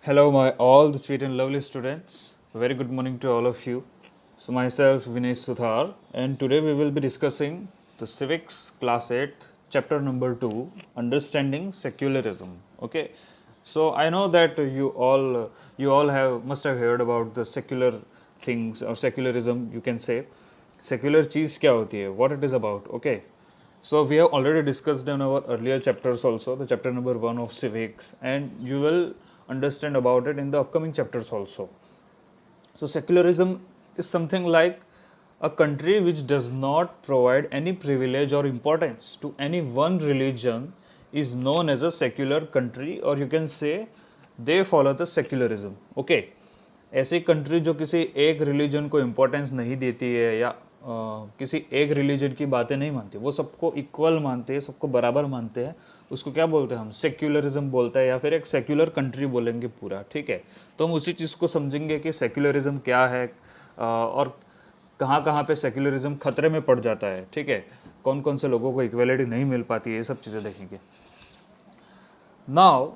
Hello, my all the sweet and lovely students. Very good morning to all of you. So myself Vinay Sudhar, and today we will be discussing the civics class 8, chapter number 2, understanding secularism. Okay. So I know that you all have must have heard about the secular things or secularism. You can say secular चीज़ क्या होती है, what it is about. Okay. So we have already discussed in our earlier chapters also, the chapter number 1 of civics, and you will understand about it in the upcoming chapters also. So secularism is something like a country which does not provide any privilege or importance to any one religion is known as a secular country, or you can say they follow the secularism. Okay. ऐसी country जो किसी एक religion को importance नहीं देती है या किसी एक रिलीजन की बातें नहीं मानती, वो सबको इक्वल मानते हैं, सबको बराबर मानते हैं, उसको क्या बोलते हैं हम? सेक्युलरिज्म बोलते हैं, या फिर एक सेक्युलर कंट्री बोलेंगे पूरा। ठीक है, तो हम उसी चीज़ को समझेंगे कि सेक्युलरिज्म क्या है और कहाँ कहाँ पे सेक्युलरिज्म खतरे में पड़ जाता है। ठीक है, कौन कौन से लोगों को इक्वलिटी नहीं मिल पाती है, ये सब चीज़ें देखेंगे। Now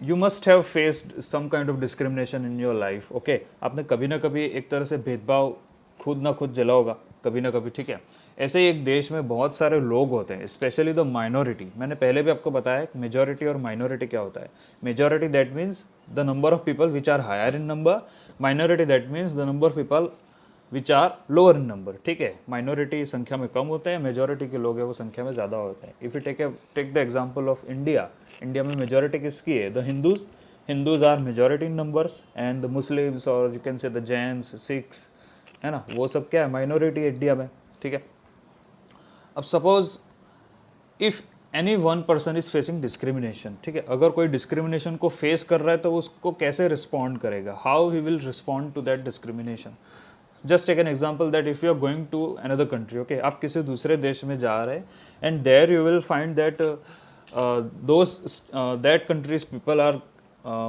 you must have faced some kind of discrimination in your life. Okay, आपने कभी ना कभी एक तरह से भेदभाव खुद ना खुद झेला होगा, कभी ना कभी। ठीक है, ऐसे ही एक देश में बहुत सारे लोग होते हैं, स्पेशली द माइनॉरिटी। मैंने पहले भी आपको बताया मेजॉरिटी और माइनॉरिटी क्या होता है। Majority that means the number of people which are higher in number, minority that means the number of people which are lower in number. ठीक है, माइनॉरिटी संख्या में कम होते हैं, मेजॉरिटी के लोग हैं वो संख्या में ज़्यादा होते हैं। If you take the example of India, India में मेजॉरिटी किसकी है? The Hindus are majority in numbers, and the Muslims और you can say the Jains, Sikhs, है ना, वो सब क्या है? माइनॉरिटी इंडिया में। ठीक है, अब suppose if any one person is facing discrimination. ठीक है, अगर कोई डिस्क्रिमिनेशन को फेस कर रहा है तो उसको कैसे रिस्पॉन्ड करेगा? How he will respond to that discrimination? Just take an example that if you are going to another country, okay, आप किसी दूसरे देश में जा रहे हैं, and there you will find that those that countries people are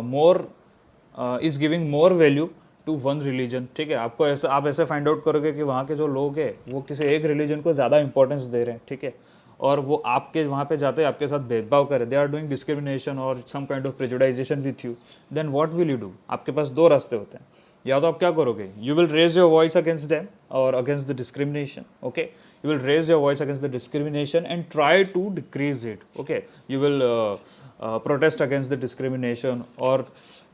more is giving more value to one religion. ठीक है, आपको ऐसा आप ऐसे फाइंड आउट करोगे कि वहाँ के जो लोग हैं वो किसी एक रिलीजन को ज़्यादा इंपॉर्टेंस दे रहे हैं। ठीक है, और वो आपके वहाँ पे जाते हैं, आपके साथ भेदभाव करें, दे आर डूइंग डिस्क्रिमिनेशन और some kind of prejudization with you, then what will you do? आपके पास दो रास्ते होते हैं, या तो आप क्या करोगे? You will raise your voice against them और against the discrimination. Okay, you will raise your voice against the discrimination and try to decrease it. Okay, you will protest against the discrimination or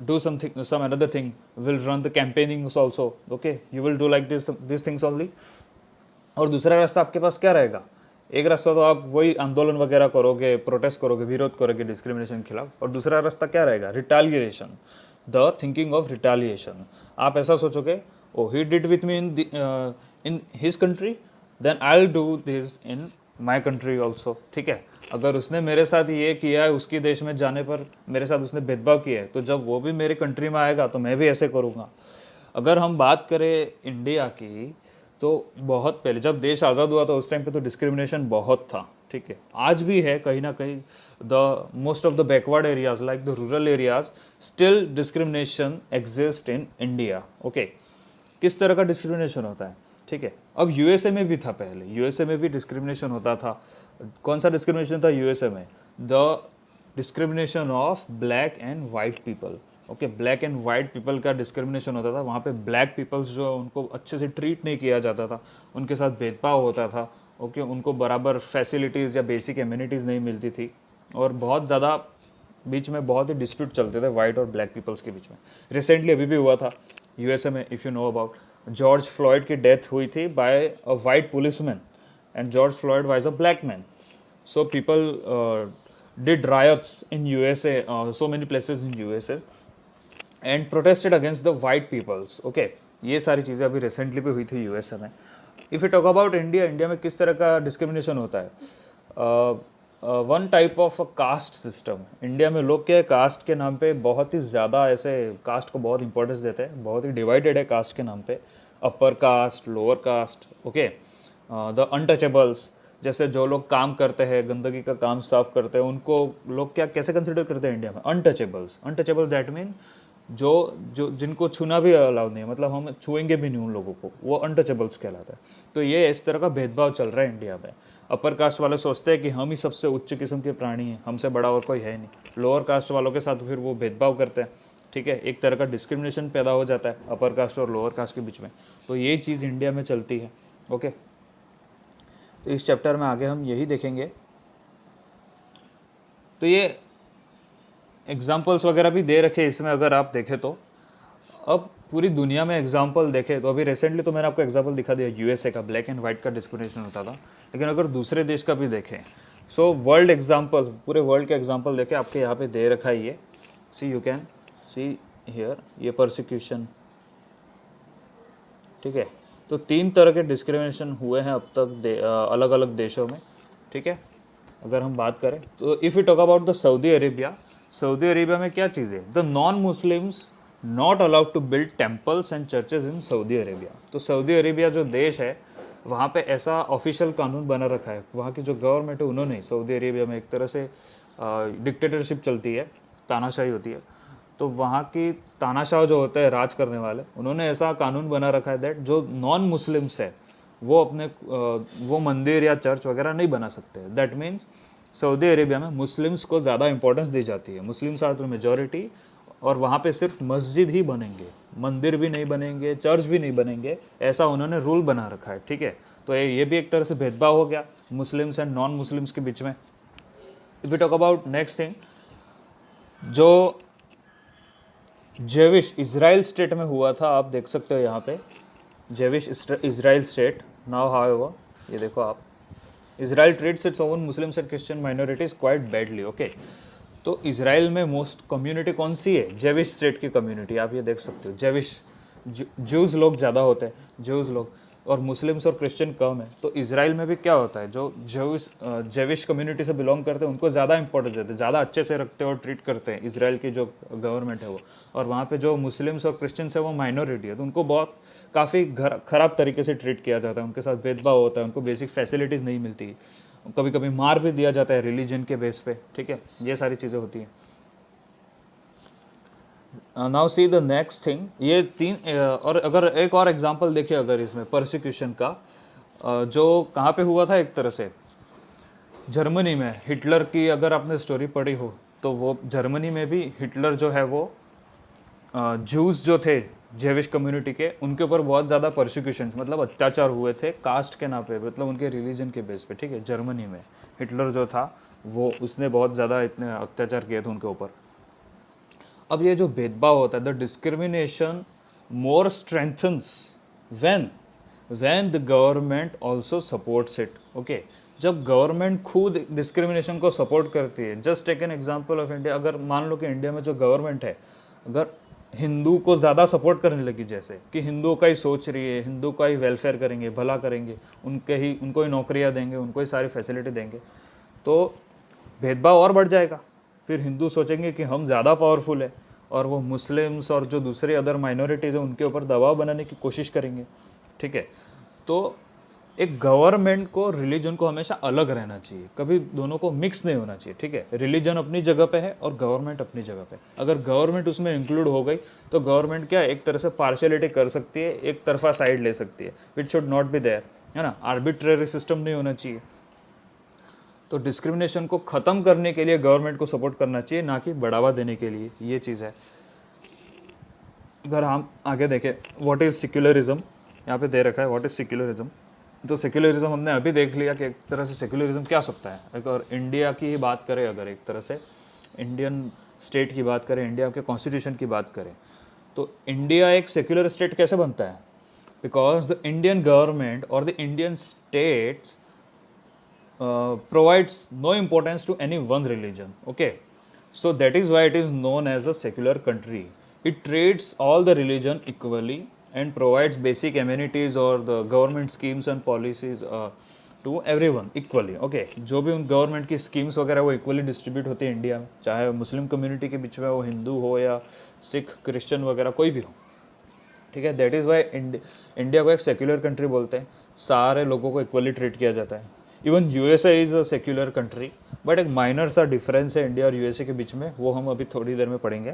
do some another thing, will run the campaignings also. Okay, you will do like these things only. और दूसरा रास्ता आपके पास क्या रहेगा? एक रास्ता तो आप वही आंदोलन वगैरह करोगे, प्रोटेस्ट करोगे, विरोध करोगे डिस्क्रिमिनेशन के खिलाफ, और दूसरा रास्ता क्या रहेगा? Retaliation, the thinking of retaliation. आप ऐसा सोचोगे, oh he did with me in his country, then I will do this in my country also. ठीक है, अगर उसने मेरे साथ ये किया है, उसके देश में जाने पर मेरे साथ उसने भेदभाव किया है, तो जब वो भी मेरी कंट्री में आएगा तो मैं भी ऐसे करूँगा। अगर हम बात करें इंडिया की, तो बहुत पहले जब देश आज़ाद हुआ तो उस टाइम पे तो डिस्क्रिमिनेशन बहुत था। ठीक है, आज भी है कहीं ना कहीं। The most of the backward areas like the rural areas, still discrimination exist in India. Okay, किस तरह का डिस्क्रिमिनेशन होता है? ठीक है, अब यूएसए में भी था, पहले यूएसए में भी डिस्क्रिमिनेशन होता था। कौन सा डिस्क्रिमिनेशन था यूएसए में? The discrimination of black and white people. Okay, black and white people का डिस्क्रिमिनेशन होता था वहाँ पे। ब्लैक पीपल्स जो उनको अच्छे से ट्रीट नहीं किया जाता था, उनके साथ भेदभाव होता था। ओके, उनको बराबर फैसिलिटीज़ या बेसिक एम्यूनिटीज़ नहीं मिलती थी, और बहुत ज़्यादा बीच में बहुत ही डिस्प्यूट चलते थे वाइट और ब्लैक पीपल्स के बीच में। रिसेंटली अभी भी हुआ था यूएसए में, if you know about, George Floyd की डेथ हुई थी by a white policeman, and George Floyd was a black man. So people did riots in USA, so many places in USA, and protested against the white peoples. Okay, ये सारी चीज़ें अभी recently भी हुई थी USA में। If you talk about India, India में किस तरह का डिस्क्रिमिनेशन होता है? One type of caste system. India में लोग क्या, कास्ट के नाम पे बहुत ही ज़्यादा ऐसे कास्ट को बहुत इंपॉर्टेंस देते हैं, बहुत ही डिवाइडेड है कास्ट के नाम पे। Upper caste, lower caste, okay, the untouchables, जैसे जो लोग काम करते हैं, गंदगी का काम साफ करते हैं, उनको लोग क्या कैसे कंसिडर करते हैं इंडिया में? अनटचेबल्स। अनटचेबल्स दैट मीन जो जो जिनको छूना भी अलाउड नहीं है, मतलब हम छुएंगे भी नहीं उन लोगों को, वो अनटचेबल्स कहलाता है। तो ये इस तरह का भेदभाव चल रहा है इंडिया में। अपर कास्ट वाले सोचते हैं कि हम ही सबसे उच्च किस्म के प्राणी हैं, हमसे बड़ा और कोई है नहीं। लोअर कास्ट वालों के साथ फिर वो भेदभाव करते हैं, ठीक है, एक तरह का डिस्क्रिमिनेशन पैदा हो जाता है अपर कास्ट और लोअर कास्ट के बीच में। तो ये चीज़ इंडिया में चलती है। ओके, तो इस चैप्टर में आगे हम यही देखेंगे। तो ये एग्जाम्पल्स वगैरह भी दे रखे इसमें, अगर आप देखें तो अब पूरी दुनिया में एग्जाम्पल देखें तो अभी रिसेंटली तो मैंने आपको एग्जाम्पल दिखा दिया यूएसए का, ब्लैक एंड वाइट का डिस्क्रिमिनेशन होता था, लेकिन अगर दूसरे देश का भी देखें, सो वर्ल्ड एग्जाम्पल, पूरे वर्ल्ड का एग्जाम्पल देखें, आपके यहाँ पे दे रखा है ये, सी यू कैन सी हियर, ये परसिक्यूशन, ठीक है। तो 3 तरह के डिस्क्रिमिनेशन हुए हैं अब तक अलग अलग देशों में, ठीक है। अगर हम बात करें तो if you talk about the Saudi Arabia, Saudi Arabia में क्या चीज़ है, the non Muslims not allowed to build temples and churches in Saudi Arabia. तो सऊदी अरेबिया जो देश है वहाँ पे ऐसा ऑफिशियल कानून बना रखा है, वहाँ की जो गवर्नमेंट है उन्होंने, सऊदी अरेबिया में एक तरह से डिक्टेटरशिप चलती है, तानाशाही होती है, तो वहाँ की तानाशाह जो होते हैं राज करने वाले, उन्होंने ऐसा कानून बना रखा है दैट जो नॉन मुस्लिम्स है वो अपने वो मंदिर या चर्च वगैरह नहीं बना सकते। दैट मीन्स सऊदी अरेबिया में मुस्लिम्स को ज़्यादा इंपॉर्टेंस दी जाती है, मुस्लिम्स आर द मेजॉरिटी, और वहाँ पे सिर्फ मस्जिद ही बनेंगे, मंदिर भी नहीं बनेंगे, चर्च भी नहीं बनेंगे, ऐसा उन्होंने रूल बना रखा है, ठीक है। तो ये भी एक तरह से भेदभाव हो गया मुस्लिम्स एंड नॉन मुस्लिम्स के बीच में। If you talk about next thing, जो जेविश इजराइल स्टेट में हुआ था, आप देख सकते हो यहाँ पे Jewish Israel state now however, ये देखो आप, Israel treats its own Muslims and Christian minorities quite badly. Okay, तो इजराइल में मोस्ट कम्युनिटी कौन सी है, जेविश स्टेट की कम्युनिटी, आप ये देख सकते हो, जेविश ज्यूज लोग ज़्यादा होते हैं, ज्यूज लोग, और मुस्लिम्स और क्रिश्चियन कम है। तो इजराइल में भी क्या होता है, जो जेविश कम्युनिटी से बिलोंग करते हैं उनको ज़्यादा इंपॉर्टेंस देते हैं, ज़्यादा अच्छे से रखते हैं और ट्रीट करते हैं इजराइल की जो गवर्नमेंट है वो। और वहाँ पे जो मुस्लिम्स और क्रिश्चियंस है वो माइनॉरिटी है, तो उनको बहुत काफ़ी ख़राब तरीके से ट्रीट किया जाता है, उनके साथ भेदभाव होता है, उनको बेसिक फैसिलिटीज़ नहीं मिलती, कभी कभी मार भी दिया जाता है रिलीजन के बेस पे, ठीक है, ये सारी चीज़ें होती हैं। Now see the next thing, ये 3 और अगर एक और एग्जांपल देखिए अगर इसमें परसिक्यूशन का, जो कहाँ पे हुआ था, एक तरह से जर्मनी में, हिटलर की अगर आपने स्टोरी पढ़ी हो तो वो जर्मनी में भी हिटलर जो है वो जूस जो थे जेविश कम्युनिटी के, उनके ऊपर बहुत ज़्यादा परसिक्यूशन, मतलब अत्याचार हुए थे कास्ट के नाम पे, मतलब उनके रिलीजन के बेस पे, ठीक है। जर्मनी में हिटलर जो था वो, उसने बहुत ज़्यादा इतने अत्याचार किए थे उनके ऊपर। अब ये जो भेदभाव होता है, the discrimination more strengthens when the government also supports it. Okay, जब गवर्नमेंट खुद डिस्क्रिमिनेशन को सपोर्ट करती है, just take an example of India, अगर मान लो कि इंडिया में जो गवर्नमेंट है अगर हिंदू को ज़्यादा सपोर्ट करने लगी, जैसे कि हिंदुओं का ही सोच रही है, हिंदू का ही वेलफेयर करेंगे, भला करेंगे, उनको ही नौकरियां देंगे, उनको ही सारी फैसिलिटी देंगे, तो भेदभाव और बढ़ जाएगा। फिर हिंदू सोचेंगे कि हम ज़्यादा पावरफुल है, और वो मुस्लिम्स और जो दूसरे अदर माइनॉरिटीज़ हैं उनके ऊपर दबाव बनाने की कोशिश करेंगे, ठीक है। तो एक गवर्नमेंट को रिलीजन को हमेशा अलग रहना चाहिए, कभी दोनों को मिक्स नहीं होना चाहिए, ठीक है। रिलीजन अपनी जगह पे है और गवर्नमेंट अपनी जगह पे। अगर गवर्नमेंट उसमें इंक्लूड हो गई तो गवर्नमेंट क्या एक तरह से पार्शियलिटी कर सकती है, एक तरफा साइड ले सकती है, which should not be there, है ना। आर्बिट्रेरी सिस्टम नहीं होना चाहिए। तो डिस्क्रिमिनेशन को ख़त्म करने के लिए गवर्नमेंट को सपोर्ट करना चाहिए, ना कि बढ़ावा देने के लिए, ये चीज़ है। अगर हम आगे देखें, व्हाट इज़ सेक्युलरिज्म, यहाँ पे दे रखा है व्हाट इज़ सेक्युलरिज्म। तो सेक्युलरिज्म हमने अभी देख लिया कि एक तरह से सेक्युलरिज्म क्या सकता है। अगर इंडिया की ही बात करें, अगर एक तरह से इंडियन स्टेट की बात करें, इंडिया के कॉन्स्टिट्यूशन की बात करें, तो इंडिया एक सेक्युलर स्टेट कैसे बनता है, बिकॉज द इंडियन गवर्नमेंट और the Indian states provides no importance to any one religion. Okay, so that is why it is known as a secular country. It treats all the religion equally and provides basic amenities or the government schemes and policies to everyone equally. Okay, जो भी उन government की schemes वगैरह वो equally distribute होती है India में, चाहे मुस्लिम कम्युनिटी के बीच में वो हिंदू हो या सिख क्रिश्चियन वगैरह कोई भी हो, ठीक है। दैट इज़ वाई इंडिया को एक सेक्युलर कंट्री बोलते हैं, सारे लोगों को इक्वली ट्रीट किया जाता है। Even USA is a secular country, but एक माइनर सा डिफरेंस है इंडिया और यूएसए के बीच में, वो हम अभी थोड़ी देर में पढ़ेंगे।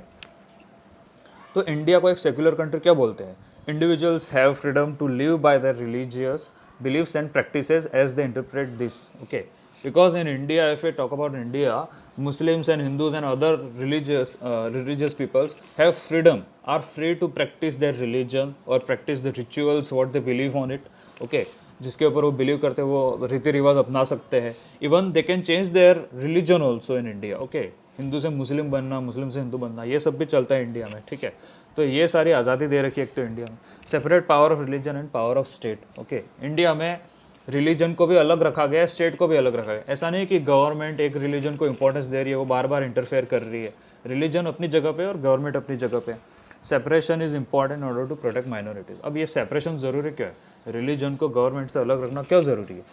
तो इंडिया को एक सेक्युलर कंट्री क्या बोलते हैं, individuals have freedom to live by their religious beliefs and practices as they interpret this. Okay, because in India, if we talk about India, Muslims and Hindus and other religious peoples have freedom, are free to practice their religion or practice the rituals what they believe on it. Okay, जिसके ऊपर वो believe करते हैं वो रीति रिवाज अपना सकते हैं. Even they can change their religion also in India. Okay, Hindu से मुस्लिम बनना, मुस्लिम से हिंदू बनना, ये सब भी चलता है इंडिया में. ठीक है, तो ये सारी आज़ादी दे रखी है एक तो इंडिया में. Separate power of religion and power of state. Okay, India में रिलीजन को भी अलग रखा गया है, स्टेट को भी अलग रखा गया है. ऐसा नहीं कि गवर्नमेंट एक रिलीजन को इंपॉर्टेंस दे रही है, वो बार बार इंटरफेयर कर रही है. रिलीजन अपनी जगह पे और गवर्नमेंट अपनी जगह पे. Separation is important in order to protect minorities. अब ये सेपरेशन ज़रूरी क्यों है? रिलीजन को गवर्नमेंट से अलग रखना क्यों ज़रूरी है?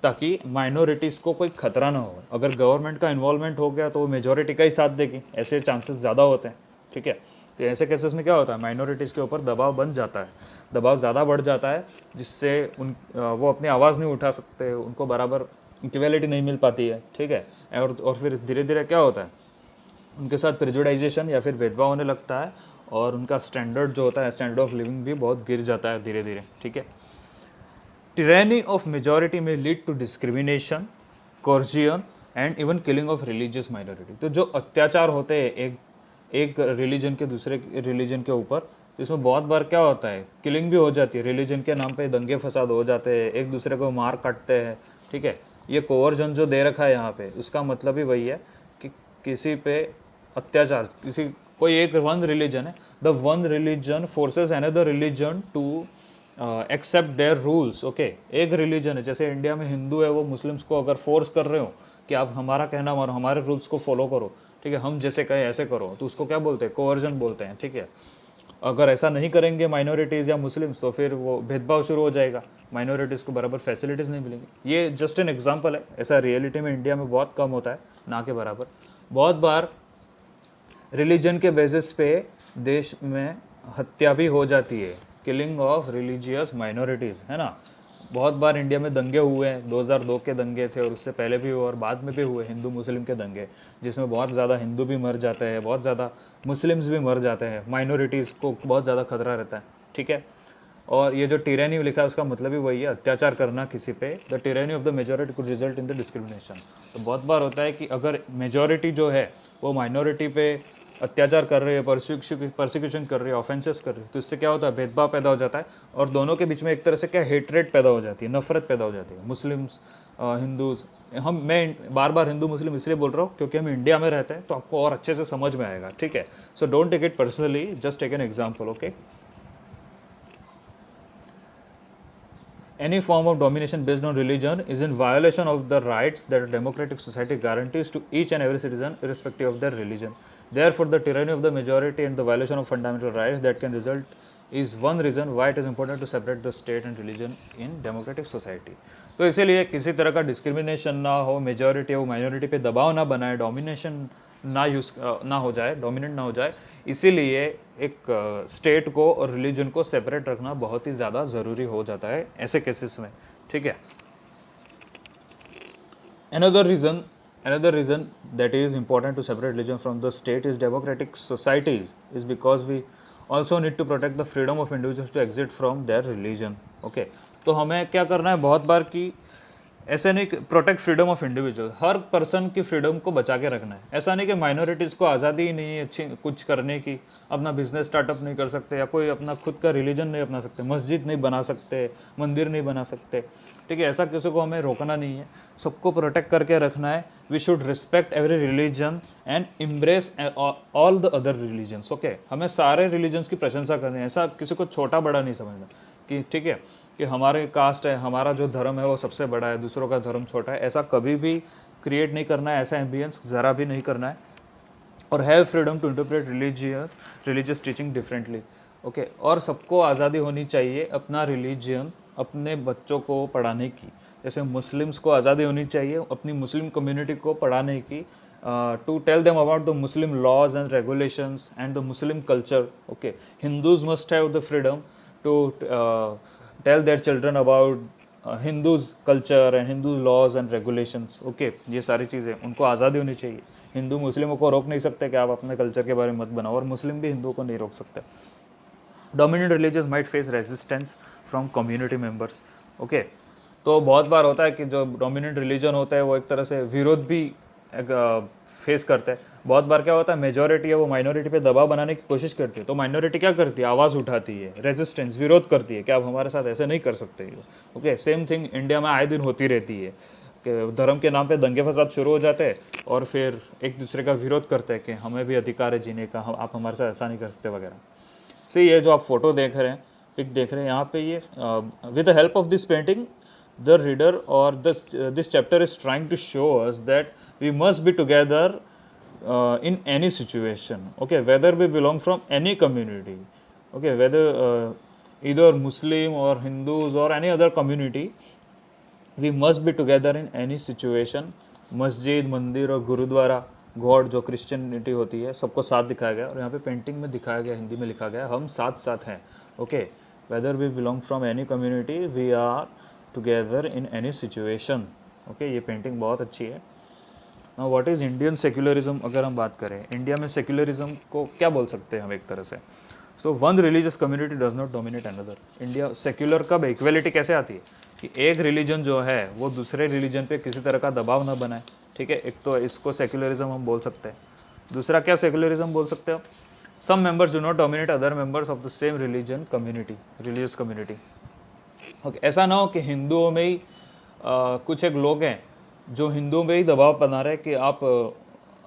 ताकि माइनॉरिटीज़ को कोई खतरा ना हो. अगर गवर्नमेंट का इन्वॉल्वमेंट हो गया तो वो मेजोरिटी का ही साथ देगी, ऐसे चांसेस ज़्यादा होते हैं. ठीक है, तो ऐसे केसेस में क्या होता है, माइनॉरिटीज़ के ऊपर दबाव बन जाता है, दबाव ज़्यादा बढ़ जाता है, जिससे वो अपनी आवाज़ नहीं उठा सकते, उनको बराबर इक्वलिटी नहीं मिल पाती है. ठीक है, और फिर धीरे धीरे क्या होता है, उनके साथ प्रिजुडाइजेशन या फिर भेदभाव होने लगता है और उनका स्टैंडर्ड जो होता है, स्टैंडर्ड ऑफ लिविंग भी बहुत गिर जाता है धीरे धीरे. ठीक है, tyranny of majority may lead to discrimination, coercion and even killing of religious minority. तो जो अत्याचार होते हैं एक रिलीजन के दूसरे रिलीजन के ऊपर, तो इसमें बहुत बार क्या होता है, किलिंग भी हो जाती है. रिलीजन के नाम पे दंगे फसाद हो जाते हैं, एक दूसरे को मार काटते हैं. ठीक है, ये कोवर्जन जो दे रखा है यहाँ पे, उसका मतलब ही वही है कि किसी पे अत्याचार, कोई एक वन रिलीजन है, the one religion forces another religion to accept their rules. Okay, एक रिलीजन है, जैसे इंडिया में हिंदू है, वो मुस्लिम्स को अगर फोर्स कर रहे हो कि आप हमारा कहना मानो, हमारे रूल्स को फॉलो करो. ठीक है, हम जैसे कहें ऐसे करो, तो उसको क्या बोलते हैं, कोवर्जन बोलते हैं. ठीक है, अगर ऐसा नहीं करेंगे माइनॉरिटीज़ या मुस्लिम्स, तो फिर वो भेदभाव शुरू हो जाएगा, माइनॉरिटीज़ को बराबर फैसिलिटीज़ नहीं मिलेंगी. ये जस्ट एन एग्जांपल है, ऐसा रियलिटी में इंडिया में बहुत कम होता है, ना के बराबर. बहुत बार रिलीजन के बेसिस पे देश में हत्या भी हो जाती है, किलिंग ऑफ रिलीजियस माइनॉरिटीज़, है ना. बहुत बार इंडिया में दंगे हुए हैं, 2002 के दंगे थे और उससे पहले भी हुए और बाद में भी हुए हिंदू मुस्लिम के दंगे, जिसमें बहुत ज़्यादा हिंदू भी मर जाते हैं, बहुत ज़्यादा मुस्लिम्स भी मर जाते हैं, माइनॉरिटीज़ को बहुत ज़्यादा खतरा रहता है. ठीक है, और ये जो टिरैनी लिखा है उसका मतलब ही वही है, अत्याचार करना किसी पे. The tyranny of the majority could result in the discrimination. तो बहुत बार होता है कि अगर मेजॉरिटी जो है वो माइनॉरिटी पे अत्याचार कर रही है, परसिक्यूशन कर रही है, ऑफेंसेस कर रही है, तो इससे क्या होता है, भेदभाव पैदा हो जाता है और दोनों के बीच में एक तरह से क्या हेट्रेड पैदा हो जाती है, नफरत पैदा हो जाती है. मुस्लिम्स, हिंदूज, मैं बार बार हिंदू मुस्लिम इसलिए बोल रहा हूँ क्योंकि हम इंडिया में रहते हैं, तो आपको और अच्छे से समझ में आएगा. ठीक है, so don't take it personally, just take an example. Okay, any form of domination based on religion is in violation of the rights that a democratic society guarantees to each and every citizen irrespective of their religion. Therefore, the tyranny of the majority and the violation of fundamental rights that can result is one reason why it is important to separate the state and religion in democratic society. तो इसीलिए किसी तरह का discrimination ना हो, majority हो minority पे दबाव ना बनाए, डोमिनेशन ना हो जाए, डोमिनेंट ना हो जाए, इसीलिए एक स्टेट को और रिलीजन को सेपरेट रखना बहुत ही ज़्यादा ज़रूरी हो जाता है ऐसे केसेस में. ठीक है, another reason that is important to separate religion from the state is democratic societies is because we also need to protect the freedom of individuals to exit from their religion. Okay, तो हमें क्या करना है, बहुत बार की ऐसे नहीं, protect freedom of individual, her person की फ्रीडम को बचा के रखना है. ऐसा नहीं कि माइनॉरिटीज़ को आज़ादी ही नहीं है अच्छी कुछ करने की, अपना बिजनेस स्टार्टअप नहीं कर सकते या कोई अपना खुद का रिलीजन नहीं अपना सकते, मस्जिद नहीं बना सकते, मंदिर नहीं बना सकते. ठीक है, ऐसा किसी को हमें रोकना नहीं है, सबको प्रोटेक्ट करके रखना है. We should respect every religion and embrace all the other religions. Okay, हमें सारे रिलीजन्स की प्रशंसा करनी है, ऐसा किसी को छोटा बड़ा नहीं समझना कि ठीक है कि हमारे कास्ट है, हमारा जो धर्म है वो सबसे बड़ा है, दूसरों का धर्म छोटा है, ऐसा कभी भी क्रिएट नहीं करना है, ऐसा एम्बियंस ज़रा भी नहीं करना है. और have freedom to interpret religious teaching differently. Okay, और सबको आज़ादी होनी चाहिए अपना रिलीजियन अपने बच्चों को पढ़ाने की. जैसे मुस्लिम्स को आज़ादी होनी चाहिए अपनी मुस्लिम कम्युनिटी को पढ़ाने की, to tell them about the Muslim laws and regulations and the Muslim culture. Okay, Hindus must have the freedom to tell their children about Hindus culture and Hindu laws and regulations. Okay, ये सारी चीज़ें उनको आज़ादी होनी चाहिए. हिंदू मुस्लिमों को रोक नहीं सकते कि आप अपने कल्चर के बारे में मत बनाओ, और मुस्लिम भी हिंदुओं को नहीं रोक सकते. Dominant religions might face resistance from community members. Okay, तो बहुत बार होता है कि जो डोमिनेंट रिलीजन होता है वो एक तरह से विरोध भी फेस करता है। बहुत बार क्या होता है, मेजॉरिटी है वो माइनॉरिटी पे दबाव बनाने की कोशिश करती है, तो माइनॉरिटी क्या करती है, आवाज़ उठाती है, रेजिस्टेंस, विरोध करती है कि आप हमारे साथ ऐसे नहीं कर सकते। ओके, सेम थिंग इंडिया में आए दिन होती रहती है कि धर्म के नाम पे दंगे फसाद शुरू हो जाते हैं और फिर एक दूसरे का विरोध करते हैं कि हमें भी अधिकार है जीने का, हम आप हमारे साथ ऐसा नहीं कर सकते वगैरह। सही, ये जो आप फोटो देख रहे हैं, पिक देख रहे हैं यहाँ पे, ये with the help of this painting the reader or this chapter is trying to show us that we must be together in any situation, okay, whether we belong from any community, okay, whether either Muslim or Hindus or any other community, we must be together in any situation। मस्जिद, मंदिर और gurdwara, God जो Christianity होती है, सबको साथ दिखाया गया। और यहाँ पे पेंटिंग में दिखाया गया, हिंदी में लिखा गया, हम साथ साथ हैं। Okay, whether we belong from any community, we are together in any situation. Okay, ये पेंटिंग बहुत अच्छी है। Now what is Indian secularism? अगर हम बात करें इंडिया में सेक्युलरिज्म को क्या बोल सकते हैं हम एक तरह से, so one religious community does not dominate another. India secular कब, इक्वलिटी कैसे आती है कि एक रिलीजन जो है वो दूसरे रिलीजन पे किसी तरह का दबाव ना बनाए, ठीक है। एक तो इसको सेक्युलरिज्म हम बोल सकते हैं। दूसरा क्या सेक्युलरिज्म बोल सकते हो, some members do not dominate other members of the same religion community, religious community. Okay, ऐसा ना हो कि हिंदुओं में ही कुछ एक लोग हैं जो हिंदुओं में ही दबाव बना रहे कि आप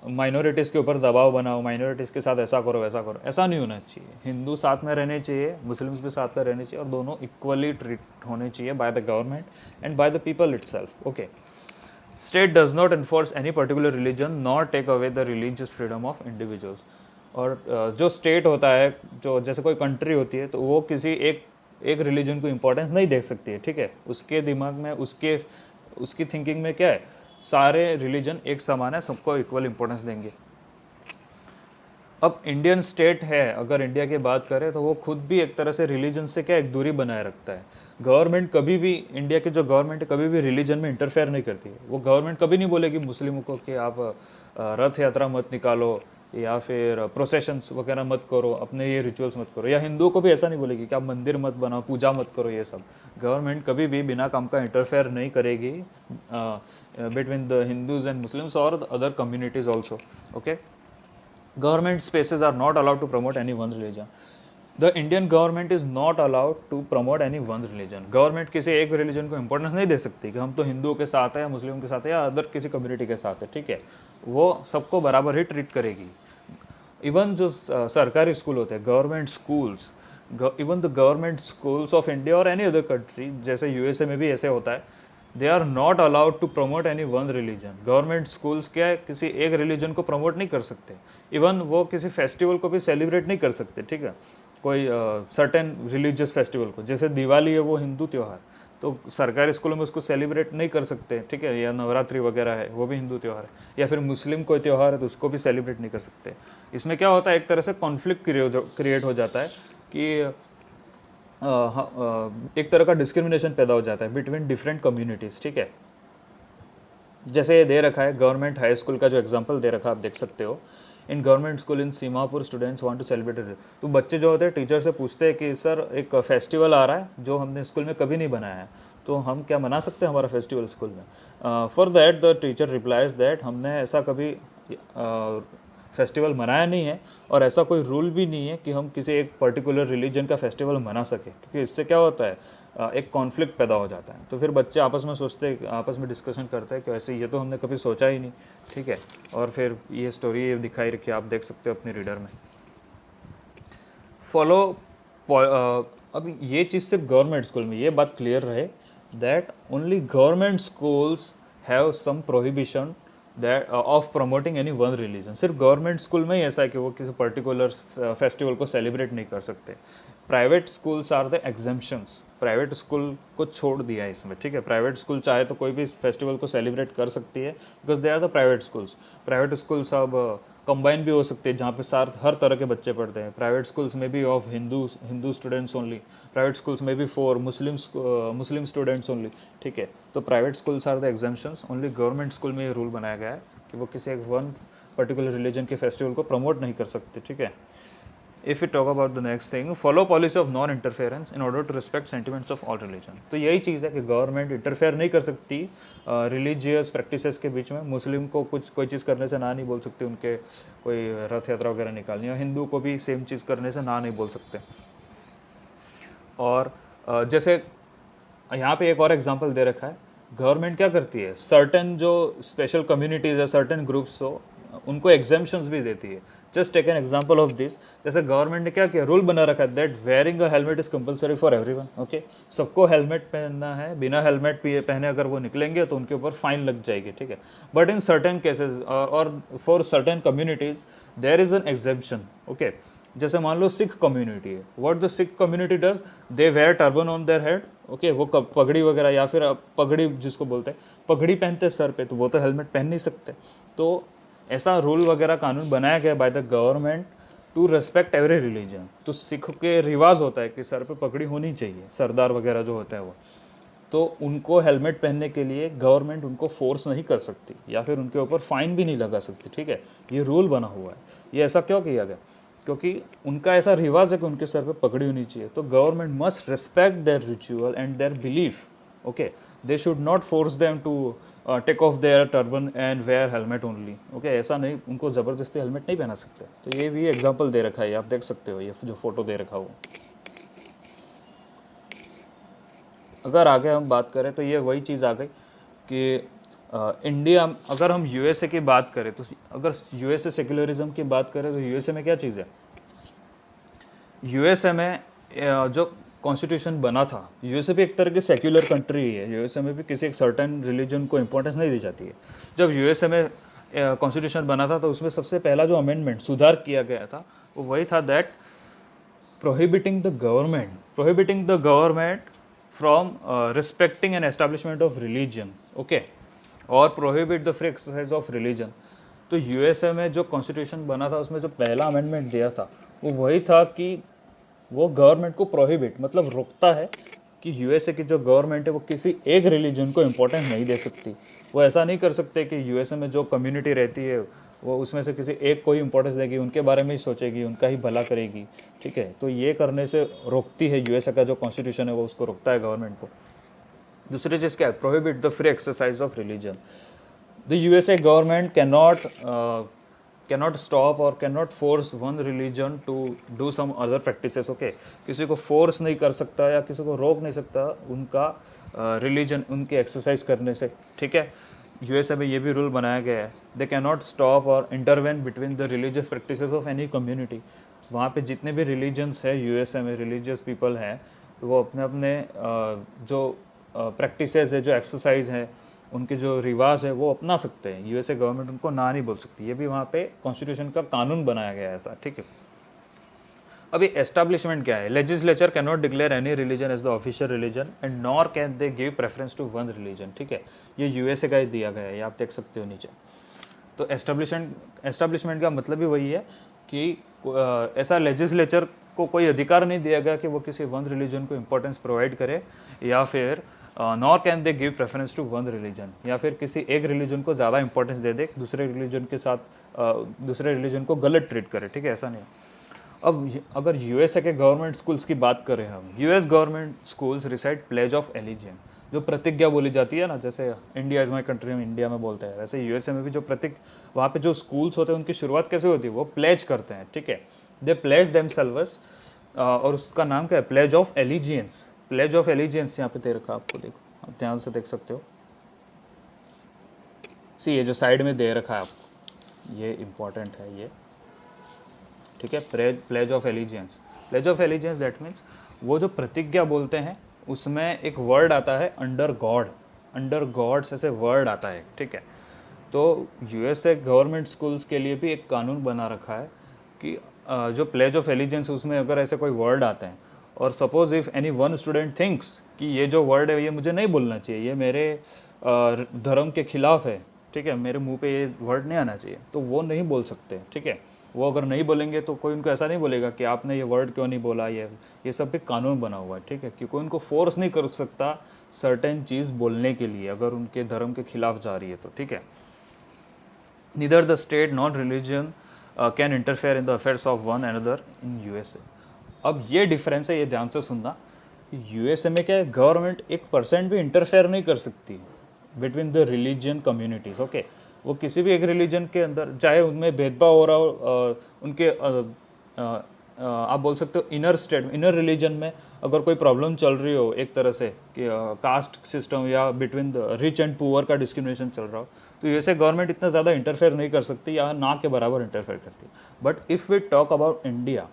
माइनॉरिटीज़ के ऊपर दबाव बनाओ, माइनॉरिटीज़ के साथ ऐसा करो वैसा करो। ऐसा नहीं होना चाहिए। हिंदू साथ में रहने चाहिए, मुस्लिम्स भी साथ में रहने चाहिए और दोनों इक्वली ट्रीट होने चाहिए by the government and by the people itself. Okay, state does not enforce any particular religion not take away the religious freedom of individuals. और जो स्टेट होता है, जो जैसे कोई कंट्री होती है, तो वो किसी एक रिलीजन को इम्पोर्टेंस नहीं दे सकती है, ठीक है। उसके दिमाग में, उसकी थिंकिंग में क्या है, सारे रिलीजन एक समान है, सबको इक्वल इंपॉर्टेंस देंगे। अब इंडियन स्टेट है, अगर इंडिया की बात करें तो वो खुद भी एक तरह से रिलीजन से क्या एक दूरी बनाए रखता है। गवर्नमेंट कभी भी, इंडिया की जो गवर्नमेंट है कभी भी रिलीजन में इंटरफेयर नहीं करती है। वो गवर्नमेंट कभी नहीं बोलेगी मुस्लिमों को कि आप रथ यात्रा मत निकालो या फिर प्रोसेशंस वगैरह मत करो, अपने ये रिचुअल्स मत करो। या हिंदुओं को भी ऐसा नहीं बोलेगी कि आप मंदिर मत बनाओ, पूजा मत करो, ये सब। गवर्नमेंट कभी भी बिना काम का इंटरफेयर नहीं करेगी between the Hindus and Muslims और other communities also. Okay, government spaces are not allowed to promote any one religion. The Indian government is not allowed to promote any one religion. Government किसी एक religion को importance नहीं दे सकती कि हम तो हिंदुओं के साथ है या मुस्लिम के साथ है या अदर किसी कम्युनिटी के साथ है, ठीक है। वो सबको बराबर ही ट्रीट करेगी। इवन जो सरकारी स्कूल होते हैं, government schools, even the government schools of India और एनी अदर कंट्री, जैसे यूएसए में भी ऐसे होता है, they are not allowed to promote any one religion. Government schools क्या है, किसी एक रिलीजन को प्रमोट नहीं कर सकते। इवन वो किसी फेस्टिवल को भी सेलिब्रेट नहीं कर सकते, ठीक है। कोई सर्टेन रिलीजियस फेस्टिवल को, जैसे दिवाली है वो हिंदू त्यौहार, तो सरकारी स्कूलों में उसको सेलिब्रेट नहीं कर सकते, ठीक है। या नवरात्रि वगैरह है, वो भी हिंदू त्यौहार है। या फिर मुस्लिम कोई त्यौहार है तो उसको भी सेलिब्रेट नहीं कर सकते। इसमें क्या होता है, एक तरह से कॉन्फ्लिक्ट क्रिएट हो जाता है कि एक तरह का डिस्क्रिमिनेशन पैदा हो जाता है बिटवीन डिफरेंट कम्युनिटीज़, ठीक है। जैसे ये दे रखा है गवर्नमेंट हाई स्कूल का जो एग्जांपल दे रखा है, आप देख सकते हो। In government school in Seemapur students want to celebrate. तो बच्चे जो होते हैं टीचर से पूछते हैं कि सर एक फेस्टिवल आ रहा है जो हमने स्कूल में कभी नहीं बनाया है, तो हम क्या मना सकते हैं हमारा फेस्टिवल स्कूल में? For that the teacher replies that हमने ऐसा कभी फेस्टिवल मनाया नहीं है और ऐसा कोई रूल भी नहीं है कि हम किसी एक पर्टिकुलर रिलीजन का फेस्टिवल मना सके, क्योंकि इससे क्या होता है, एक कॉन्फ्लिक्ट पैदा हो जाता है। तो फिर बच्चे आपस में सोचते हैं, आपस में डिस्कशन करते हैं कि वैसे ये तो हमने कभी सोचा ही नहीं, ठीक है। और फिर ये स्टोरी ये दिखाई रखी, आप देख सकते हो अपने रीडर में। फॉलो, अब ये चीज़ सिर्फ गवर्नमेंट स्कूल में, ये बात क्लियर रहे that only government schools have some prohibition that of promoting any one religion. सिर्फ गवर्नमेंट स्कूल में ही ऐसा है कि वो किसी पर्टिकुलर फेस्टिवल को सेलिब्रेट नहीं कर सकते। Private schools are the exemptions. Private school को छोड़ दिया है इसमें, ठीक है। प्राइवेट स्कूल चाहे तो कोई भी फेस्टिवल को सेलिब्रेट कर सकती है, because they are the private schools. Private schools अब कंबाइन भी हो सकते हैं जहाँ पे हर तरह के बच्चे पढ़ते हैं। प्राइवेट स्कूल्स में भी of Hindu students only, private schools में भी फॉर मुस्लिम स्टूडेंट्स ओनली, ठीक है। तो private schools are the exemptions. Only government school में ये रूल बनाया गया है कि वो किसी एक वन पर्टिकुलर रिलीजन के फेस्टिवल को प्रमोट नहीं कर सकते, ठीक है। If you talk about the next thing, follow policy of non interference in order to respect sentiments of all religion. तो यही चीज़ है कि गवर्नमेंट इंटरफेयर नहीं कर सकती रिलीजियस प्रैक्टिसेस के बीच में। मुस्लिम को कुछ कोई चीज़ करने से ना नहीं बोल सकती, उनके कोई रथ यात्रा वगैरह निकालनी, और हिंदू को भी सेम चीज़ करने से ना नहीं बोल सकते। और जैसे यहाँ पे एक और एग्जांपल दे रखा है, गवर्नमेंट क्या करती है, सर्टेन जो स्पेशल कम्युनिटीज़ है, सर्टेन ग्रुप्स हो, उनको एग्जाम्पशंस भी देती है। Just take an example of this. जैसे गवर्नमेंट ने क्या किया, रूल बना रखा है that wearing a helmet is compulsory for everyone. Okay, सबको हेलमेट पहनना है, बिना हेलमेट पहने अगर वो निकलेंगे तो उनके ऊपर फाइन लग जाएगी, ठीक है। बट इन सर्टेन केसेस और for certain communities there is an exemption. Okay, जैसे मान लो सिख कम्युनिटी है, what the Sikh community does, they wear turban on their head. Okay, वो पगड़ी वगैरह या फिर पगड़ी जिसको बोलते हैं, पगड़ी पहनते हैं सर पे, तो वो तो हेलमेट पहन नहीं सकते। तो ऐसा रूल वगैरह कानून बनाया गया by the government to respect every religion. तो सिख के रिवाज होता है कि सर पे पगड़ी होनी चाहिए, सरदार वगैरह जो होते हैं वो, तो उनको हेलमेट पहनने के लिए गवर्नमेंट उनको फोर्स नहीं कर सकती या फिर उनके ऊपर फाइन भी नहीं लगा सकती, ठीक है। ये रूल बना हुआ है। ये ऐसा क्यों किया गया, क्योंकि उनका ऐसा रिवाज है कि उनके सर पे पगड़ी होनी चाहिए। तो government must respect their ritual and their belief. Okay, they should not force them to take off their turban and wear helmet only. Okay, ऐसा नहीं, उनको ज़बरदस्ती हेलमेट नहीं पहना सकते। तो ये भी एग्जाम्पल दे रखा है, आप देख सकते हो, ये जो फोटो दे रखा हो। अगर आगे हम बात करें तो ये वही चीज़ आ गई कि इंडिया, अगर हम यूएसए की बात करें तो अगर यूएसए सेक्युलरिज्म की बात करें तो यूएसए में क्या चीज़ है, यूएसए में जो कॉन्स्टिट्यूशन बना था, यूएसए भी एक तरह की सेक्युलर कंट्री है, यूएसए में भी किसी एक सर्टेन रिलीजन को इंपॉर्टेंस नहीं दी जाती है। जब यूएसए में कॉन्स्टिट्यूशन बना था तो उसमें सबसे पहला जो अमेंडमेंट सुधार किया गया था वो वही था that prohibiting the government from respecting an establishment of religion. Okay, और prohibit the free exercise of religion. तो यूएसए में जो कॉन्स्टिट्यूशन बना था उसमें जो पहला अमेंडमेंट दिया था वो वही था कि वो गवर्नमेंट को प्रोहिबिट मतलब रोकता है कि यूएसए की जो गवर्नमेंट है वो किसी एक रिलीजन को इम्पोर्टेंस नहीं दे सकती। वो ऐसा नहीं कर सकते कि यूएसए में जो कम्युनिटी रहती है वो उसमें से किसी एक को ही इंपॉर्टेंस देगी, उनके बारे में ही सोचेगी, उनका ही भला करेगी, ठीक है। तो ये करने से रोकती है, यूएसए का जो कॉन्स्टिट्यूशन है वो उसको रोकता है गवर्नमेंट को। दूसरी चीज़ क्या है, prohibit the free exercise of religion. The USA government cannot stop or cannot force one religion to do some other practices। Okay, किसी को फोर्स नहीं कर सकता या किसी को रोक नहीं सकता उनका रिलीजन उनके एक्सरसाइज करने से, ठीक है। यूएसए में ये भी रूल बनाया गया है, दे कैन नॉट स्टॉप और intervene between the religious practices of any community. वहाँ पे जितने भी रिलीजन्स है यूएसए में, रिलीजियस पीपल हैं, तो वो अपने अपने जो प्रैक्टिसेस है, जो एक्सरसाइज है, उनके जो रिवाज है वो अपना सकते हैं। यूएसए गवर्नमेंट उनको ना नहीं बोल सकती। ये भी वहाँ पे कॉन्स्टिट्यूशन का कानून बनाया गया है ऐसा, ठीक है। अभी एस्टैब्लिशमेंट क्या है, legislature can not declare any religion as the official religion and nor can they give preference to one religion, ठीक है। ये यूएसए का ही दिया गया है, ये आप देख सकते हो नीचे। तो एस्टैब्लिशमेंट का मतलब भी वही है कि ऐसा लेजिस्लेचर को कोई अधिकार नहीं दिया गया कि वो किसी वन रिलीजन को इम्पोर्टेंस प्रोवाइड करे या फिर nor can they give preference to one religion, या फिर किसी एक रिलीजन को ज़्यादा इंपॉर्टेंस दे दे, दूसरे रिलीजन के साथ दूसरे रिलीजन को गलत ट्रीट करे, ठीक है, ऐसा नहीं। अब अगर यूएसए के गवर्नमेंट स्कूल्स की बात करें हम, US government schools recite pledge of allegiance, जो प्रतिज्ञा बोली जाती है ना, जैसे इंडिया इज़ माई कंट्री में इंडिया में बोलते हैं, वैसे यूएसए में भी जो वहाँ पे जो स्कूल्स होते हैं उनकी शुरुआत कैसे होती है, वो प्लेज करते हैं, ठीक है। दे प्लेज देमसेल्व्स, और उसका नाम क्या है, pledge of allegiance. Pledge of allegiance यहाँ पे दे रखा, आपको देखो, आप ध्यान से देख सकते हो। सी ये जो साइड में दे रखा है आपको, ये इंपॉर्टेंट है ये, ठीक है। Pledge of allegiance, pledge of allegiance that means वो जो प्रतिज्ञा बोलते हैं उसमें एक वर्ड आता है अंडर गॉड, अंडर गॉड्स ऐसे वर्ड आता है, ठीक है। तो यूएसए गवर्नमेंट स्कूल्स के लिए भी एक कानून बना रखा है कि जो प्लेज ऑफ एलिजेंस उसमें अगर ऐसे कोई वर्ड आते हैं और suppose if any one student thinks कि ये जो वर्ड है ये मुझे नहीं बोलना चाहिए, ये मेरे धर्म के खिलाफ है, ठीक है, मेरे मुंह पे ये वर्ड नहीं आना चाहिए, तो वो नहीं बोल सकते, ठीक है। वो अगर नहीं बोलेंगे तो कोई उनको ऐसा नहीं बोलेगा कि आपने ये वर्ड क्यों नहीं बोला, ये सब भी कानून बना हुआ है, ठीक है, कि कोई उनको फोर्स नहीं कर सकता सर्टेन चीज़ बोलने के लिए अगर उनके धर्म के खिलाफ जा रही है तो, ठीक है। Neither the state nor religion can interfere in the affairs of one another in USA. अब ये डिफरेंस है, ये ध्यान से सुनना। यूएसए में क्या है, गवर्नमेंट 1% भी इंटरफेयर नहीं कर सकती between the religion communities. Okay, वो किसी भी एक रिलीजन के अंदर, चाहे उनमें भेदभाव हो रहा हो, उनके आप बोल सकते हो इनर स्टेट, इनर रिलीजन में अगर कोई प्रॉब्लम चल रही हो एक तरह से कि कास्ट सिस्टम या between the rich and poor का डिस्क्रिमिनेशन चल रहा हो, तो यूएसए गवर्नमेंट इतना ज़्यादा इंटरफेयर नहीं कर सकती या ना के बराबर इंटरफेयर करती। But if we talk about India,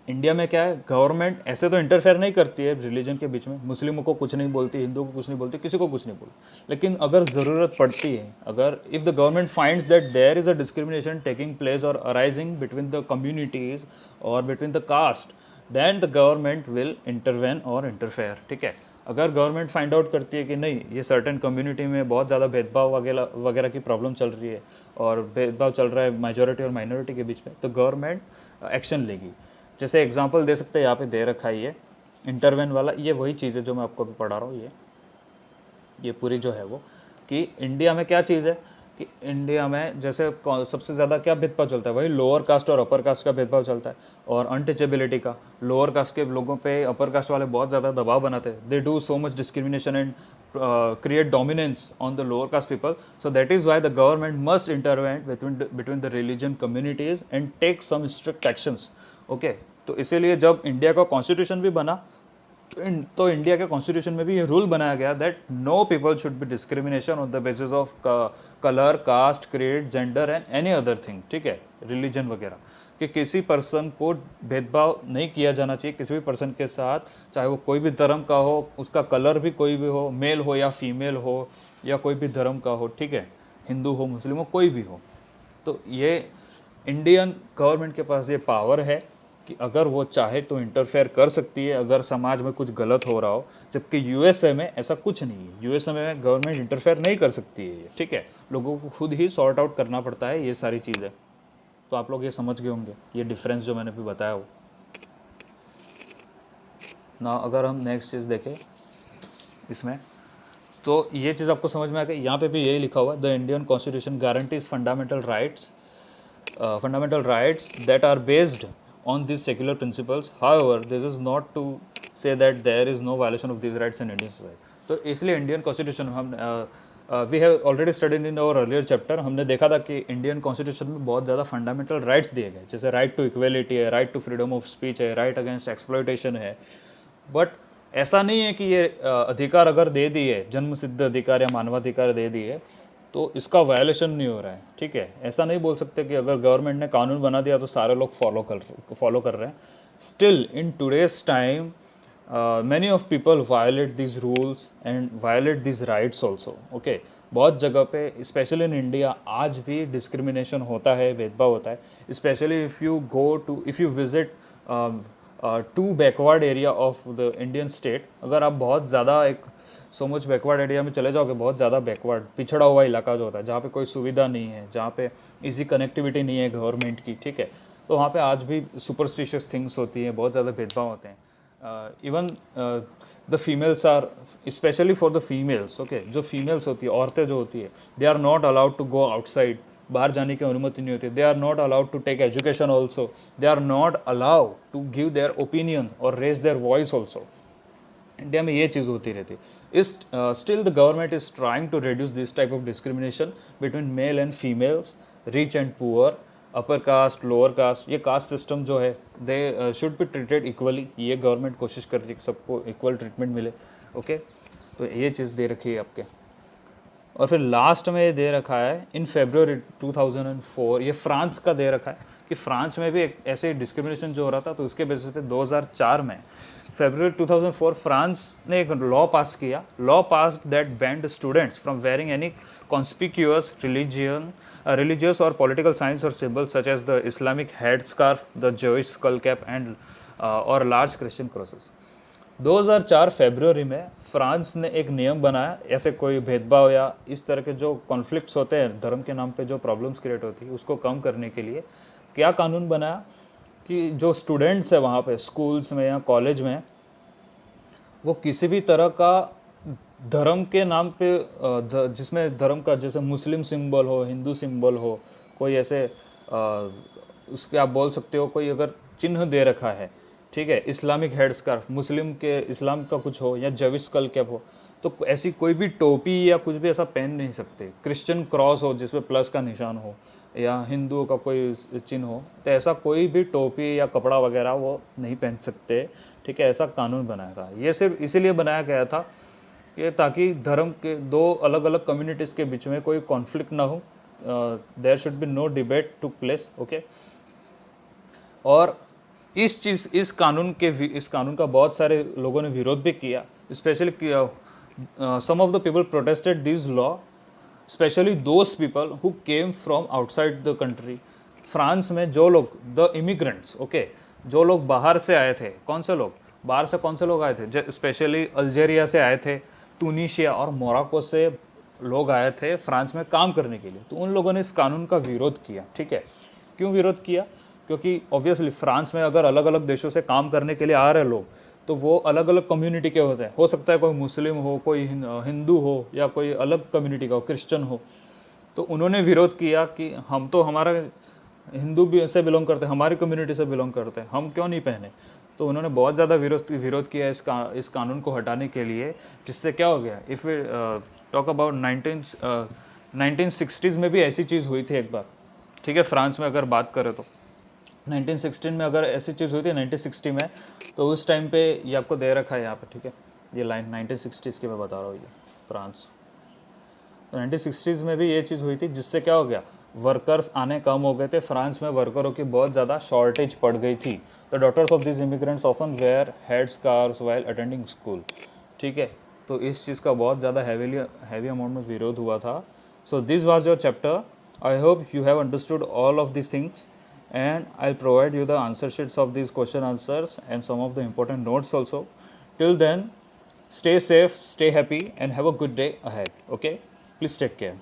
India में क्या है, गवर्नमेंट ऐसे तो इंटरफेयर नहीं करती है रिलीजन के बीच में, मुस्लिमों को कुछ नहीं बोलती, हिंदुओं को कुछ नहीं बोलती, किसी को कुछ नहीं बोलती। लेकिन अगर ज़रूरत पड़ती है, अगर if the government finds that there is a discrimination taking place और अराइजिंग बिटवीन द कम्युनिटीज़ और between the caste, then the government will intervene और इंटरफेयर। ठीक है, अगर गवर्नमेंट फाइंड आउट करती है कि नहीं, ये सर्टेन कम्युनिटी में बहुत ज़्यादा भेदभाव वगैरह वगैरह की प्रॉब्लम चल रही है और भेदभाव चल रहा है मेजॉरिटी और माइनॉरिटी के बीच में, तो गवर्नमेंट एक्शन लेगी। जैसे एग्जांपल दे सकते हैं, यहाँ पे दे रखा है ये इंटरवेन वाला, ये वही चीज़ है जो मैं आपको अभी पढ़ा रहा हूँ। ये पूरी जो है वो, कि इंडिया में क्या चीज़ है कि इंडिया में जैसे सबसे ज़्यादा क्या भेदभाव चलता है, वही लोअर कास्ट और अपर कास्ट का भेदभाव चलता है, और अनटचेबिलिटी का। लोअर कास्ट के लोगों पे अपर कास्ट वाले बहुत ज़्यादा दबाव बनाते हैं, they do so much discrimination and create dominance on the lower caste people. So that is why the government must intervene between the religion communities and take some strict actions. Okay, तो इसीलिए जब India का constitution भी बना, तो India के constitution में भी ये रूल बनाया गया that no people should be discrimination on the basis of colour, caste, creed, gender and any other thing. ठीक है, रिलीजन वगैरह, कि किसी पर्सन को भेदभाव नहीं किया जाना चाहिए किसी भी पर्सन के साथ, चाहे वो कोई भी धर्म का हो, उसका कलर भी कोई भी हो, मेल हो या फीमेल हो, या कोई भी धर्म का हो। ठीक है, हिंदू हो, मुस्लिम हो, कोई भी हो। तो ये इंडियन गवर्नमेंट के पास ये पावर है कि अगर वो चाहे तो इंटरफेयर कर सकती है अगर समाज में कुछ गलत हो रहा हो, जबकि यूएसए में ऐसा कुछ नहीं है। यूएसए में गवर्नमेंट इंटरफेयर नहीं कर सकती है। ठीक है, लोगों को खुद ही सॉर्ट आउट करना पड़ता है ये सारी चीज़ें। तो आप लोग ये समझ गए होंगे ये डिफरेंस जो मैंने भी बताया हो ना। अगर हम नेक्स्ट चीज़ देखें इसमें, तो ये चीज़ आपको समझ में आ गई। यहाँ पे भी यही लिखा हुआ है, the Indian constitution guarantees fundamental rights that are based on these secular principles. However, this is not to say that there is no violation of these rights in Indian society. तो इसलिए इंडियन कॉन्स्टिट्यूशन हम we have already studied in our earlier chapter, हमने देखा था कि Indian constitution में बहुत ज़्यादा फंडामेंटल राइट्स दिए गए, जैसे राइट टू इक्वेलिटी है, right to freedom of speech है, राइट अगेंस्ट एक्सप्लॉयटेशन है। बट ऐसा नहीं है कि ये अधिकार अगर दे दिए, जन्म सिद्ध अधिकार या मानवाधिकार दे दिए, तो इसका वायलेशन नहीं हो रहा है। ठीक है, ऐसा नहीं बोल सकते कि अगर गवर्नमेंट ने कानून बना दिया तो सारे लोग फॉलो कर रहे हैं। Still in today's time many of people violate this rules and violate this rights also. Okay, बहुत जगह पे स्पेशली इन इंडिया आज भी डिस्क्रिमिनेशन होता है, भेदभाव होता है। Specially if you visit to backward area of the Indian state, अगर आप बहुत ज़्यादा एक सो मच बैकवर्ड एरिया में चले जाओगे, बहुत ज़्यादा बैकवर्ड पिछड़ा हुआ इलाका जो होता है, जहाँ पे कोई सुविधा नहीं है, जहाँ पे इजी कनेक्टिविटी नहीं है गवर्नमेंट की। ठीक है, तो वहाँ पे आज भी सुपरस्टिशियस थिंग्स होती हैं, बहुत ज़्यादा भेदभाव होते हैं। Even the females are, specially for the females, okay, जो फीमेल्स होती है, औरतें जो होती है, they are not allowed to go outside, बाहर जाने की अनुमति नहीं होती। They are not allowed to take education also, they are not allowed to give their opinion और raise their voice also. India में ये चीज़ होती रहती है। Still the government is trying to reduce this type of discrimination between male and females, rich and poor, upper caste, lower caste। ये caste system जो है, they should be treated equally. ये government कोशिश कर रही है कि सबको इक्वल ट्रीटमेंट मिले। ओके, तो ये चीज़ दे रखी है आपके। और फिर लास्ट में ये दे रखा है इन February 2004, ये फ्रांस का दे रखा है कि फ्रांस में भी एक ऐसे डिस्क्रिमिनेशन जो हो रहा था, तो उसके बेसिस पे 2004 में February 2004 फ्रांस ने एक लॉ पास किया, law pass that banned students from wearing any conspicuous religious और पॉलिटिकल साइंस और symbols such as the Islamic head scarf, the Jewish skull cap and और लार्ज क्रिश्चियन क्रॉसेस। 2004 फरवरी में France ने एक नियम बनाया, ऐसे कोई भेदभाव या इस तरह के जो कॉन्फ्लिक्ट्स होते हैं धर्म के नाम पे, जो प्रॉब्लम्स क्रिएट होती है, उसको कम करने के लिए क्या कानून बनाया कि जो स्टूडेंट्स है वहाँ पे स्कूल्स में या कॉलेज में, वो किसी भी तरह का धर्म के नाम पे जिसमें धर्म का जैसे मुस्लिम सिंबल हो, हिंदू सिंबल हो, कोई ऐसे उसके आप बोल सकते हो कोई अगर चिन्ह दे रखा है, ठीक है, इस्लामिक हेड स्कार्फ, मुस्लिम के इस्लाम का कुछ हो, या जविस स्कल कैप हो, तो ऐसी कोई भी टोपी या कुछ भी ऐसा पहन नहीं सकते। क्रिश्चियन क्रॉस हो जिसमें प्लस का निशान हो, या हिंदुओं का कोई चिन्ह हो, तो ऐसा कोई भी टोपी या कपड़ा वगैरह वो नहीं पहन सकते, ठीक है। ऐसा कानून बनाया था। ये सिर्फ इसीलिए बनाया गया था कि ताकि धर्म के दो अलग अलग कम्युनिटीज़ के बीच में कोई कॉन्फ्लिक्ट ना हो, there should be no debate to place, okay. और इस कानून का बहुत सारे लोगों ने विरोध भी किया, specially some of the people protested this law, specially those people who came from outside the country. France में जो लोग, द इमिग्रेंट्स, ओके, जो लोग बाहर से आए थे, कौन से लोग बाहर से कौन से लोग आए थे, स्पेशली अल्जेरिया से आए थे, टूनिशिया और मोरक्को से लोग आए थे फ्रांस में काम करने के लिए, तो उन लोगों ने इस कानून का विरोध किया, ठीक है। क्यों विरोध किया? क्योंकि ऑब्वियसली फ्रांस में अगर अलग अलग देशों से काम करने के लिए आ रहे लोग, तो वो अलग अलग कम्युनिटी के होते हैं। हो सकता है कोई मुस्लिम हो, कोई हिंदू हो, या कोई अलग कम्युनिटी का हो, क्रिश्चियन हो। तो उन्होंने विरोध किया कि हम तो हमारा हिंदू भी से बिलोंग करते हैं, हमारी कम्युनिटी से बिलोंग करते हैं, हम क्यों नहीं पहने। तो उन्होंने बहुत ज़्यादा विरोध किया इस कानून को हटाने के लिए, जिससे क्या हो गया, if we talk about 1960s में भी ऐसी चीज़ हुई थी एक बार, ठीक है। फ्रांस में अगर बात करें तो 1916 में अगर ऐसी चीज़ हुई थी 1960 में, तो उस टाइम पे ये आपको दे रखा है यहाँ पे, ठीक है, ये लाइन 1960s की मैं बता रहा हूँ, ये फ्रांस। तो 1960s में भी ये चीज़ हुई थी, जिससे क्या हो गया, वर्कर्स आने कम हो गए थे फ्रांस में, वर्करों की बहुत ज़्यादा शॉर्टेज पड़ गई थी। The daughters of this immigrants often wear head scarfs while attending school, ठीक है। तो इस चीज़ का बहुत ज़्यादा हैवी अमाउंट में विरोध हुआ था। So this was your chapter. I hope you have understood all of this things, and I'll provide you the answer sheets of these question answers and some of the important notes also. Till then, stay safe, stay happy, and have a good day ahead. Okay, please take care.